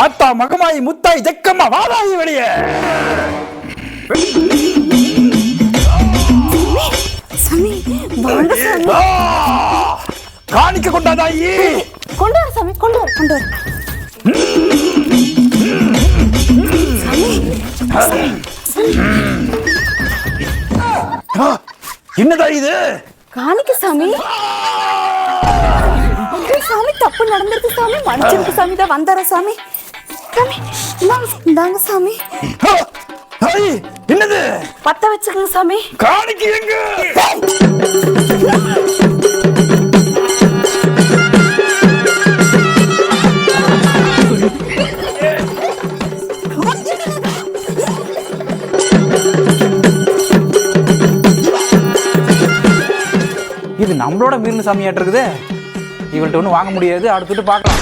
ஆத்தா மகமாயி முத்தாய் ஜக்கம்மா வாதாயி வெளியே. சாமி வாங்க சாமி. காணிக்க கொண்டாதாயி. கொண்டு வர சாமி, கொண்டு வர, கொண்டு வர. என்னதா இது? காணிக்க சாமி. சாமி தப்பு நடந்திருக்கு சாமி, மன்னிச்சிருக்கு சாமி. தான் வந்தார சாமி. சாமி இந்தாங்க சாமி. என்னது? பத்த வச்சுக்கோங்க சாமி. காணிக்க எங்க? இது நம்மளோட மீறின சாமியாட்டு இருக்குது. இவள்கிட்ட ஒன்றும் வாங்க முடியாது. அடுத்துட்டு பார்க்கலாம்.